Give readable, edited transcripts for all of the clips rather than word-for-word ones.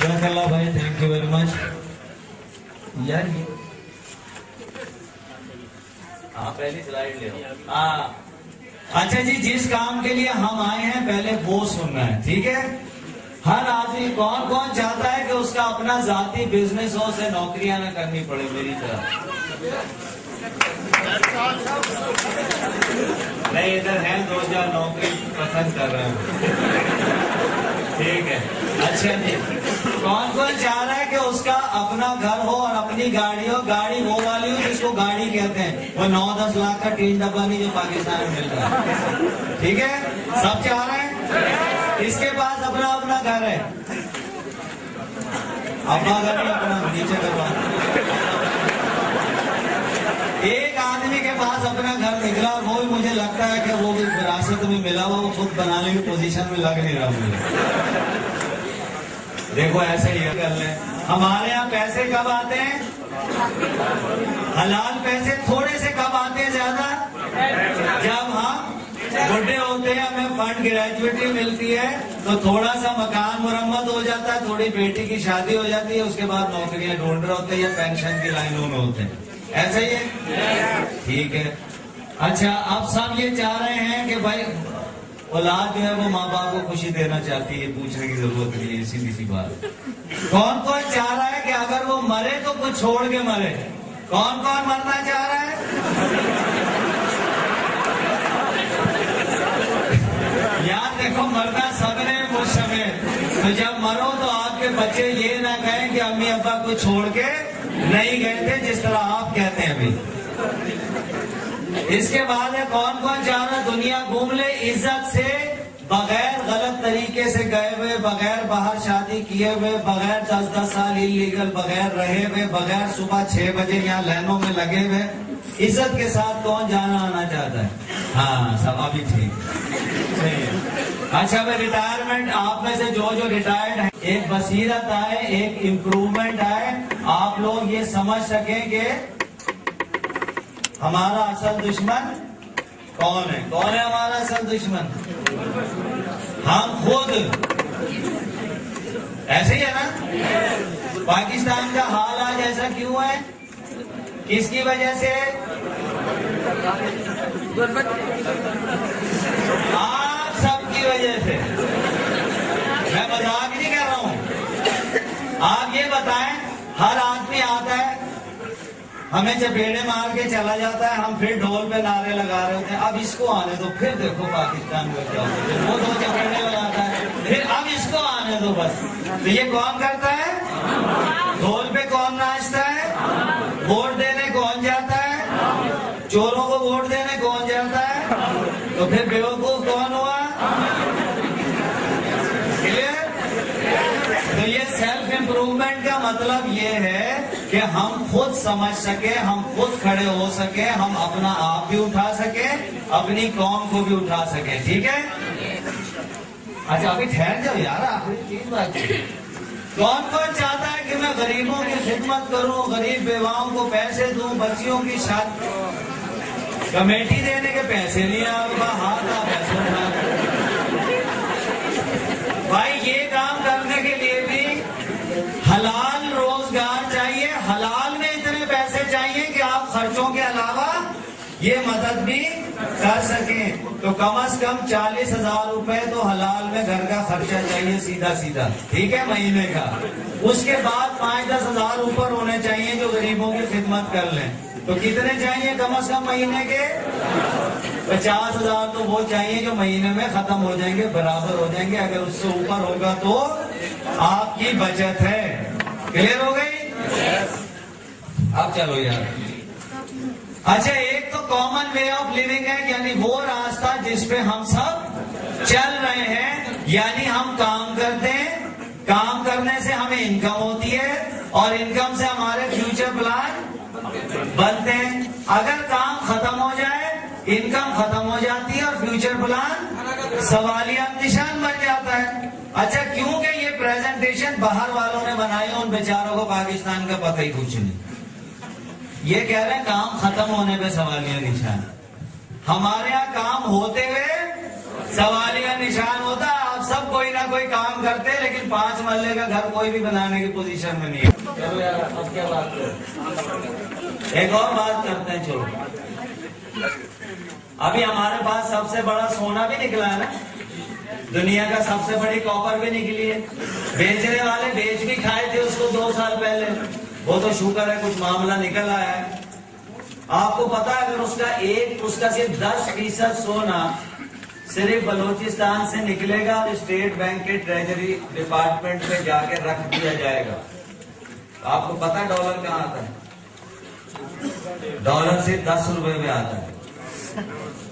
جزاک اللہ بھائی، thank you very much. یار پہلی سلائیڈ لے ہاں. اچھا جی، جس کام کے لیے ہم آئے ہیں پہلے وہ سننا ہے، ٹھیک ہے؟ ہر آدمی کون کون چاہتا ہے کہ اس کا اپنا ذاتی بزنس ہو، اسے نوکریاں نہ کرنی پڑے میری طرح؟ نہیں، ادھر ہے دو چار نوکری پسند کر رہے ہیں. ٹھیک ہے. اچھا جی، کون کون چاہ رہا ہے کہ اس کا اپنا گھر ہو اور اپنی گاڑی ہو؟ گاڑی وہ والی ہو جس کو گاڑی کہتے ہیں، وہ 9-10 لاکھ کا ٹین ڈبہ نہیں جو پاکستان میں مل رہا ہے. ٹھیک ہے، سب چاہ رہے ہیں؟ اس کے پاس اپنا گھر ہے، اپنا گھر نہیں، اپنا نیچے کروا. ایک آدمی کے پاس اپنا گھر نکلا، اور وہ بھی مجھے لگتا ہے کہ وہ بھی وراثت میں ملا ہوا، وہ خود بنانے کی پوزیشن میں لگ نہیں رہا مجھے. دیکھو ایسے ہی کر لیں. ہمارے یہاں پیسے کب آتے ہیں؟ حلال پیسے تھوڑے سے کب آتے ہیں زیادہ؟ جب ہم بڑھے ہوتے ہیں، ہمیں فنڈ گریجویٹی ملتی ہے، تو تھوڑا سا مکان مرمت ہو جاتا ہے، تھوڑی بیٹی کی شادی ہو جاتی ہے، اس کے بعد نوکریاں ڈھونڈ رہے ہوتے ہیں یا پینشن کی لائنوں میں ہوتے ہیں. ایسا ہی ہے؟ ٹھیک ہے. اچھا، اب سب یہ چاہ رہے ہیں کہ بھائی اولاد جو ہے وہ ماں باپ کو خوشی دینا چاہتی ہے، پوچھنے کی ضرورت نہیں ہے، سیدھی سی بات. کون کون چاہ رہا ہے کہ اگر وہ مرے تو کچھ چھوڑ کے مرے؟ کون کون مرنا چاہ رہا ہے؟ یار دیکھو، مرنا سب نے مجھ سمیت. تو جب مرو تو آپ کے بچے یہ نہ کہیں کہ امی ابا کو چھوڑ کے نہیں گئے تھے، جس طرح آپ کہتے ہیں ابھی. اس کے بعد ہے کون کون چاہ رہا دنیا گھوم لے عزت سے، بغیر غلط طریقے سے گئے ہوئے، بغیر باہر شادی کیے ہوئے، بغیر 10 سال انلیگل بغیر رہے ہوئے، بغیر صبح 6 بجے یہاں لائنوں میں لگے ہوئے، عزت کے ساتھ کون جانا آنا چاہتا ہے؟ ہاں سب ابھی ٹھیک. اچھا بھائی، ریٹائرمنٹ آپ میں سے جو ریٹائرڈ ہیں، ایک بصیرت آئے، ایک امپروومنٹ آئے، آپ لوگ یہ سمجھ سکیں کہ ہمارا اصل دشمن کون ہے؟ کون ہے ہمارا اصل دشمن؟ ہم خود. ایسے ہی ہے نا؟ پاکستان کا حال آج ایسا کیوں ہے؟ کس کی وجہ سے؟ آپ سب کی وجہ سے. میں مذاق نہیں کر رہا ہوں. آپ یہ بتائیں، ہر آدمی آتا ہے، ہمیں چپیڑے مار کے چلا جاتا ہے، ہم پھر ڈھول پہ نعرے لگا رہے ہوتے ہیں، اب اس کو آنے دو، پھر دیکھو پاکستان میں کیا ہوتا ہے. وہ 2 چپیڑے لگاتا ہے، پھر اب اس کو آنے دو بس. تو یہ کون کرتا ہے؟ ڈھول پہ کون ناچتا ہے؟ ووٹ دینے کون جاتا ہے؟ چوروں کو ووٹ دینے کون جاتا ہے؟ تو پھر بیوقوف کون ہوا؟ تو یہ سیلف امپروومنٹ کا مطلب یہ ہے کہ ہم خود سمجھ سکیں، ہم خود کھڑے ہو سکیں، ہم اپنا آپ بھی اٹھا سکیں، اپنی قوم کو بھی اٹھا سکیں. ٹھیک ہے؟ اچھا ابھی ٹھہر جاؤ یار، آخری چیز بات. کون کون چاہتا ہے کہ میں غریبوں کی خدمت کروں، غریب بیواؤں کو پیسے دوں، بچیوں کی شادی، کمیٹی دینے کے پیسے نہیں آپ کا ہاتھ آپ پیسے اٹھا. بھائی یہ کام کرنے کے لیے بھی حلال روزگار چاہیے، حلال میں اتنے پیسے چاہیے کہ آپ خرچوں کے علاوہ یہ مدد بھی کر سکیں. تو کم از کم 40,000 روپے تو حلال میں گھر کا خرچہ چاہیے، سیدھا سیدھا. ٹھیک ہے؟ مہینے کا. اس کے بعد 5-10 ہزار اوپر ہونے چاہیے جو غریبوں کی خدمت کر لیں. تو کتنے چاہیے کم از کم مہینے کے؟ 50,000 تو وہ چاہیے جو مہینے میں ختم ہو جائیں گے، برابر ہو جائیں گے. اگر اس سے اوپر ہوگا تو آپ کی بچت ہے. کلیئر ہو گئی؟ اب چلو یار. اچھا، ایک تو کامن وے آف لیونگ ہے، یعنی وہ راستہ جس پہ ہم سب چل رہے ہیں. یعنی ہم کام کرتے ہیں، کام کرنے سے ہمیں انکم ہوتی ہے، اور انکم سے ہمارے فیوچر پلان بنتے ہیں. اگر کام ختم ہو جائے، انکم ختم ہو جاتی ہے اور فیوچر پلان سوالیہ نشان بن جاتا ہے. اچھا، کیونکہ یہ پریزنٹیشن باہر والوں نے بنائی، ان بیچاروں کو پاکستان کا پتہ ہی کچھ نہیں. یہ کہہ رہے ہیں کام ختم ہونے پہ سوالیہ نشان. ہمارے یہاں کام ہوتے ہوئے سوالیہ نشان ہوتا ہے. آپ سب کوئی نہ کوئی کام کرتے ہیں لیکن 5 مرلے کا گھر کوئی بھی بنانے کی پوزیشن میں نہیں ہے. چلو یار اب کیا بات کریں, ایک اور بات کرتے ہیں. چلو ابھی ہمارے پاس سب سے بڑا سونا بھی نکلا ہے نا, دنیا کا سب سے بڑی کاپر بھی نکلی ہے. بیچنے والے بیچ بھی کھائے تھے اس کو 2 سال پہلے, وہ تو شکر ہے کچھ معاملہ نکل آیا ہے. آپ کو پتا ہے اگر اس کا صرف 10% سونا صرف بلوچستان سے نکلے گا اور اسٹیٹ بینک کے ٹریجری ڈپارٹمنٹ میں جا کے رکھ دیا جائے گا, آپ کو پتا ڈالر کہاں آتا ہے؟ ڈالر صرف 10 روپے میں آتا ہے.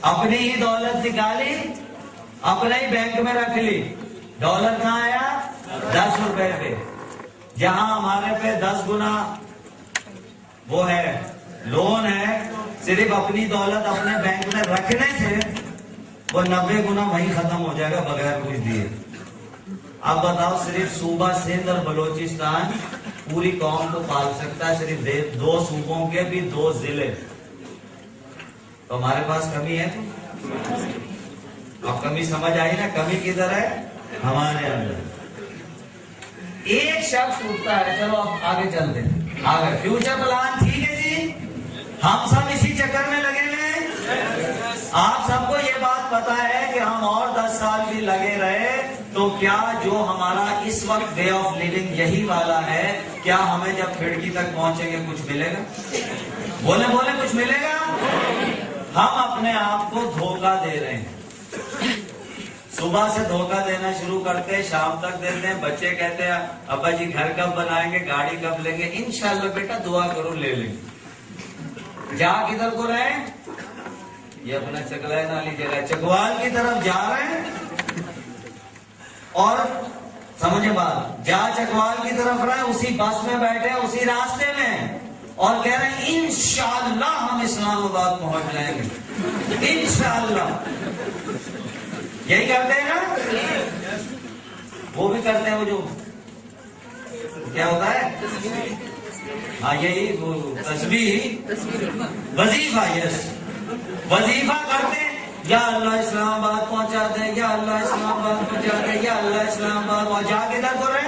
اپنی ہی دولت نکالی, اپنے ہی بینک میں رکھ لی, ڈالر کہاں آیا؟ 10 روپے پہ. جہاں ہمارے پہ 10 گنا وہ ہے لون ہے, صرف اپنی دولت اپنے بینک میں رکھنے سے وہ 90 گنا وہیں ختم ہو جائے گا بغیر کچھ دیے. اب بتاؤ صرف صوبہ سندھ اور بلوچستان پوری قوم کو پال سکتا ہے, صرف 2 صوبوں کے بھی 2 ضلع. تو ہمارے پاس کمی ہے. اب کمی سمجھ آئی نا, کمی کدھر ہے؟ ہمارے اندر. ایک شخص اٹھتا ہے, چلو اب آگے چلتے ہیں. آگے فیوچر پلان ٹھیک ہے جی, ہم سب اسی چکر میں لگے ہوئے ہیں. آپ سب کو یہ بات پتا ہے کہ ہم اور 10 سال بھی لگے رہے تو کیا جو ہمارا اس وقت وے آف لیونگ یہی والا ہے, کیا ہمیں جب کھڑکی تک پہنچیں گے کچھ ملے گا؟ بولے کچھ ملے گا؟ ہم اپنے آپ کو دھوکہ دے رہے ہیں. صبح سے دھوکہ دینا شروع کرتے ہیں, شام تک دیتے ہیں. بچے کہتے ہیں ابا جی گھر کب بنائیں گے, گاڑی کب لیں گے؟ انشاءاللہ بیٹا دعا کرو لے لیں گے. جا کدھر کو رہے ہیں؟ یہ اپنا چکلائے نالی جگہ چکوال کی طرف جا رہے ہیں. اور سمجھے بات, جا چکوال کی طرف رہے, اسی بس میں بیٹھے اسی راستے میں, اور کہہ رہے ہیں انشاءاللہ ہم اسلام آباد پہنچ جائیں گے انشاءاللہ. یہی کرتے ہیں نا, وہ بھی کرتے ہیں. وہ جو کیا ہوتا ہے, ہاں یہی وہ تسبیح وظیفہ, یس وظیفہ کرتے ہیں. یا اللہ اسلام آباد پہنچا دیں, یا اللہ اسلام آباد پہنچا دیں, یا اللہ اسلام آباد. اور جا کے در کو رہے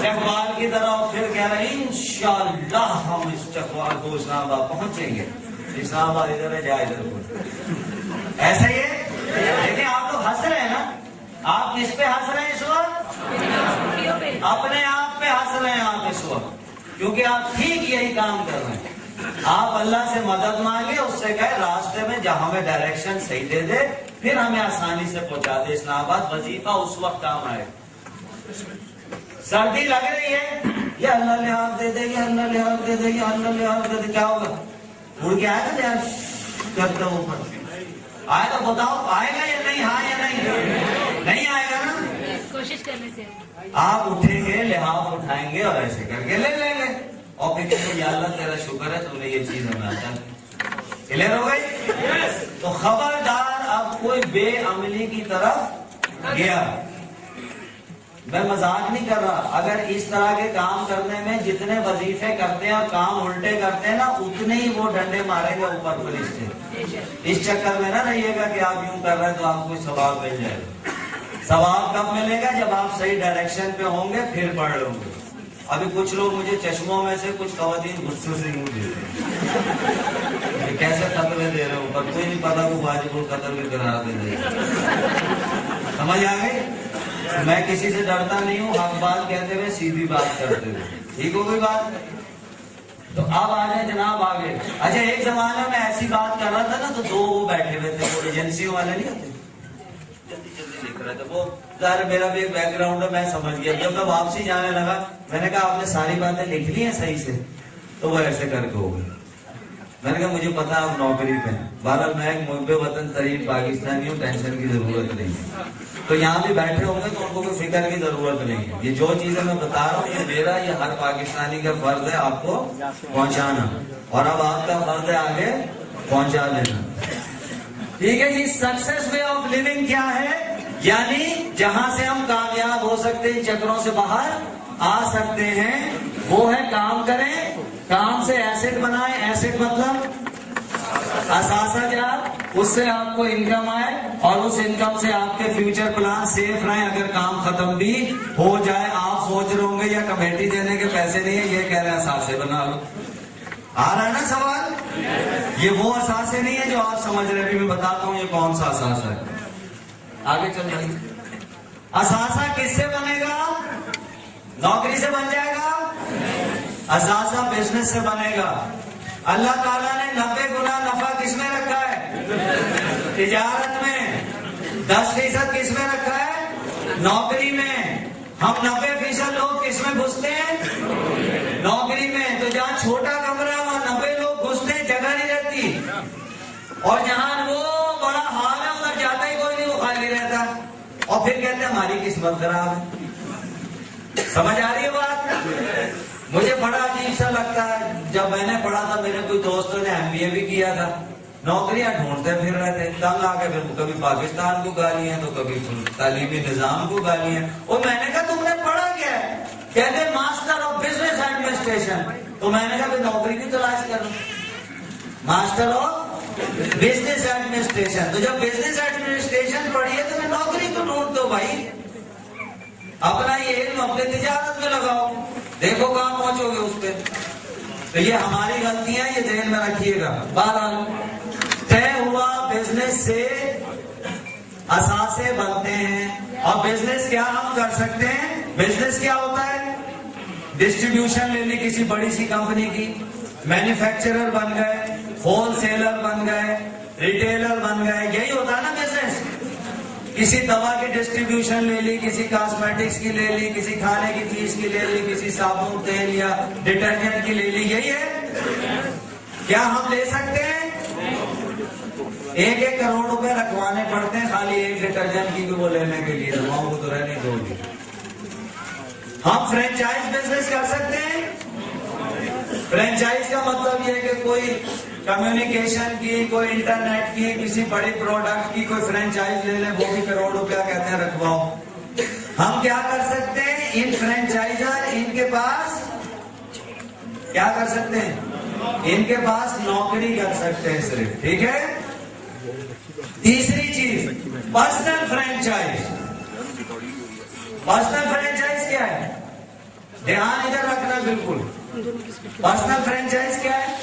چکوال کی طرف, پھر کہہ رہے ہیں انشاءاللہ ہم اس چکوال کو اسلام آباد پہنچیں گے. اسلام آباد ادھر ہے, جا ادھر کو. ایسا ہی ہے. دیکھیں آپ لوگ ہنس رہے ہیں نا, آپ کس پہ ہنس رہے ہیں اس وقت؟ اپنے آپ پہ ہنس رہے ہیں آپ اس وقت, کیونکہ آپ ٹھیک یہی کام کر رہے ہیں. آپ اللہ سے مدد مانگے, اس سے کہے راستے میں جہاں ہمیں ڈائریکشن صحیح دے دے, پھر ہمیں آسانی سے پہنچا دے اسلام آباد. وظیفہ اس وقت کام آئے. سردی لگ رہی ہے, یا اللہ لحاظ دے دے, یا اللہ لحاظ دے دے, یا اللہ لحاظ دے دے. کیا ہوگا؟ اڑ کے آئے گا یار کرتا ہوں اوپر آئے تو بتاؤ آئے گا یا نہیں؟ ہاں یا نہیں؟ نہیں آئے گا نا. کوشش کرنے سے آپ اٹھیں گے, لحاظ اٹھائیں گے اور ایسے کر کے لے لیں گے, اور پھر کہ یا اللہ تیرا شکر ہے تم نے یہ چیز ہمیں آتا ہے. کلیئر ہو گئی؟ تو خبردار اب کوئی بے عملی کی طرف گیا. میں مذاق نہیں کر رہا, اگر اس طرح کے کام کرنے میں جتنے وظیفے کرتے ہیں اور کام الٹے کرتے ہیں نا, اتنے ہی وہ ڈنڈے ماریں گے اوپر فرشتے. اس چکر میں نہ رہیے گا کہ آپ یوں کر رہے ہیں تو آپ کو ثواب مل جائے گا. ثواب کب ملے گا؟ جب آپ صحیح ڈائریکشن پہ ہوں گے, پھر پڑھ لوں گے. ابھی کچھ لوگ مجھے چشموں میں سے کچھ خواتین غصے سے منہ دیتے ہیں, کیسے خطرے دے رہے ہوں, پر کوئی نہیں پتا وہ واجب القتل بھی قرار دے دے. سمجھ آ گئی؟ میں کسی سے ڈرتا نہیں ہوں, حق بات کہتے ہوئے سیدھی بات کرتے ہوئے. ٹھیک ہو گئی بات؟ تو اب آ جائیں جناب آگے. اچھا ایک زمانے میں ایسی بات کر رہا تھا نا, تو 2 وہ بیٹھے ہوئے تھے, وہ ایجنسیوں والے نہیں ہوتے, جلدی لکھ رہے تھے. وہ ظاہر میرا بھی ایک بیک گراؤنڈ ہے, میں سمجھ گیا. جب میں واپسی جانے لگا, میں نے کہا آپ نے ساری باتیں لکھ لی ہیں صحیح سے؟ تو وہ ایسے کر کے ہو گئے. میں نے کہا مجھے پتا آپ نوکری پہ ہیں. بہرحال میں ایک محب وطن ترین پاکستانی ہوں, ٹینشن کی ضرورت نہیں ہے. تو یہاں بھی بیٹھے ہوں گے تو ان کو کوئی فکر کی ضرورت نہیں ہے. یہ جو چیزیں میں بتا رہا ہوں, یہ میرا, یہ ہر پاکستانی کا فرض ہے آپ کو پہنچانا, اور اب آپ کا فرض ہے آگے پہنچا دینا. ٹھیک ہے جی. سکسیس وے آف لیونگ کیا ہے؟ یعنی جہاں سے ہم کامیاب ہو سکتے ہیں, چکروں سے باہر آ سکتے ہیں, وہ ہے کام کریں, کام سے ایسٹ بنائیں. ایسٹ مطلب اثاثہ جات، اس سے آپ کو انکم آئے اور اس انکم سے آپ کے فیوچر پلان سیف رہیں. اگر کام ختم بھی ہو جائے، آپ سوچ رہے ہوں گے یا کمیٹی دینے کے پیسے نہیں ہیں، یہ کہہ رہے ہیں اثاثے بنا لو. آ رہا ہے نا سوال؟ یہ وہ اثاثے نہیں ہے جو آپ سمجھ رہے ہیں. میں بتاتا ہوں یہ کون سا اثاثہ ہے. آگے چل رہی. اثاثہ کس سے بنے گا؟ نوکری سے بن جائے گا؟ اثاثہ بزنس سے بنے گا. اللہ تعالیٰ نے 90 گنا نفع کس میں رکھا ہے؟ تجارت میں. 10% کس میں رکھا ہے؟ نوکری میں. ہم 90% لوگ کس میں گھستے ہیں؟ نوکری میں. تو جہاں چھوٹا کمرہ ہے وہاں 90 لوگ گھستے ہیں، جگہ نہیں رہتی. اور جہاں وہ بڑا ہال ہے ادھر جاتا ہی کوئی نہیں، وہ خالی رہتا. اور پھر کہتے ہیں ہماری قسمت خراب ہے. سمجھ آ رہی ہے بات؟ مجھے بڑا عجیب سا لگتا ہے، جب میں نے پڑھا تھا میرے کوئی دوستوں نے MBA بھی کیا تھا، نوکریاں ڈھونڈتے پھر رہے تھے. تنگ آ کے پھر کبھی پاکستان کو گالیاں تو کبھی تعلیمی نظام کو گالیاں. اور میں نے کہا تم نے پڑھا کیا ہے؟ کہتے ماسٹر آف بزنس ایڈمنسٹریشن. تو میں نے کہا پھر نوکری کی تلاش کرو. Master of business administration. تو جب بزنس ایڈمنسٹریشن پڑھی ہے تو میں نوکری کو ڈھونڈ دو بھائی. اپنا یہ علم اپنے تجارت میں لگاؤ، دیکھو کہاں پہنچو گے اس پہ. تو یہ ہماری غلطیاں یہ ذہن میں رکھیے گا. بہرحال طے ہوا بزنس سے اثاثے بنتے ہیں. اور بزنس کیا ہم کر سکتے ہیں؟ بزنس کیا ہوتا ہے؟ ڈسٹریبیوشن لے لی کسی بڑی سی کمپنی کی، مینوفیکچرر بن گئے، ہول سیلر بن گئے، ریٹیلر بن گئے. یہی ہوتا ہے نا بزنس. کسی دوا کی ڈسٹریبیوشن لے لی، کسی کاسمیٹکس کی لے لی، کسی کھانے کی چیز کی لے لی، کسی صابن تیل یا ڈٹرجنٹ کی لے لی. یہی ہے. کیا ہم لے سکتے ہیں؟ 1-1 کروڑ روپے رکھوانے پڑتے ہیں خالی ایک ڈٹرجنٹ کی وہ لینے کے لیے. دواؤں کو تو رہنے دو گی. ہم فرینچائز بزنس کر سکتے ہیں. فرینچائز کا مطلب یہ ہے کہ کوئی کمیونیکیشن کی، کوئی انٹرنیٹ کی، کسی بڑی پروڈکٹ کی کوئی فرینچائز لے لیں، وہ بھی کروڑ روپیہ کہتے ہیں رکھواؤ. ہم کیا کر سکتے ہیں؟ ان فرینچائزر ان کے پاس کیا کر سکتے ہیں؟ ان کے پاس نوکری کر سکتے ہیں صرف. ٹھیک ہے. تیسری چیز پرسنل فرینچائز. پرسنل فرینچائز کیا ہے؟ دھیان ادھر رکھنا بالکل. پرسنل فرینچائز کیا ہے؟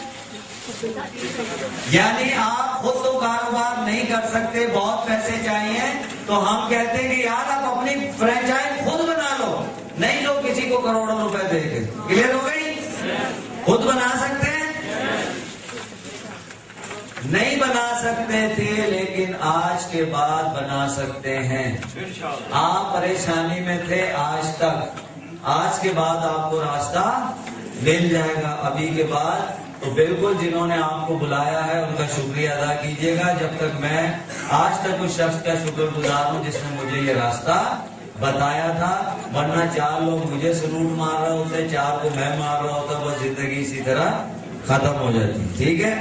یعنی آپ خود تو کاروبار نہیں کر سکتے، بہت پیسے چاہیے، تو ہم کہتے ہیں کہ یار آپ اپنی فرینچائز خود بنا لو. نہیں لو کسی کو کروڑوں روپے دے کے. کلیئر ہو گئی؟ خود بنا سکتے ہیں. نہیں بنا سکتے تھے لیکن آج کے بعد بنا سکتے ہیں. آپ پریشانی میں تھے آج تک، آج کے بعد آپ کو راستہ مل جائے گا. ابھی کے بعد تو بالکل جنہوں نے آپ کو بلایا ہے ان کا شکریہ ادا کیجیے گا. جب تک میں آج تک اس شخص کا شکر گزار ہوں جس نے مجھے یہ راستہ بتایا تھا. ورنہ 4 لوگ مجھے سلوٹ مار رہے ہوتے، 4 کو میں مار رہا ہوتا، بس زندگی اسی طرح ختم ہو جاتی. ٹھیک ہے.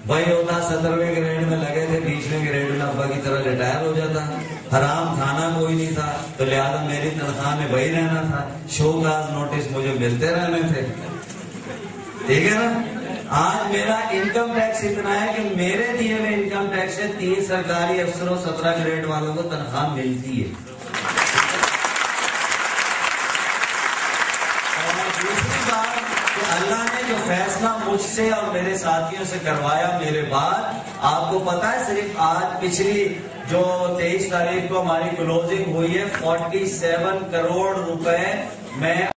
وہی ہوتا 17ویں گریڈ میں لگے تھے، 20ویں گریڈ میں ابا کی طرح ریٹائر ہو جاتا. حرام کھانا کوئی نہیں تھا تو لہٰذا میری تنخواہ میں وہی رہنا تھا. شو کاز نوٹس مجھے ملتے رہنے تھے. ٹھیک ہے نا. آج میرا انکم ٹیکس اتنا ہے کہ میرے دیے ہوئے انکم ٹیکس سے 3 سرکاری افسروں 17 گریڈ والوں کو تنخواہ ملتی ہے. اور دوسری بات کہ اللہ نے جو فیصلہ مجھ سے اور میرے ساتھیوں سے کروایا میرے بعد، آپ کو پتا ہے صرف آج پچھلی جو 23 تاریخ کو ہماری کلوزنگ ہوئی ہے 47 کروڑ روپے میں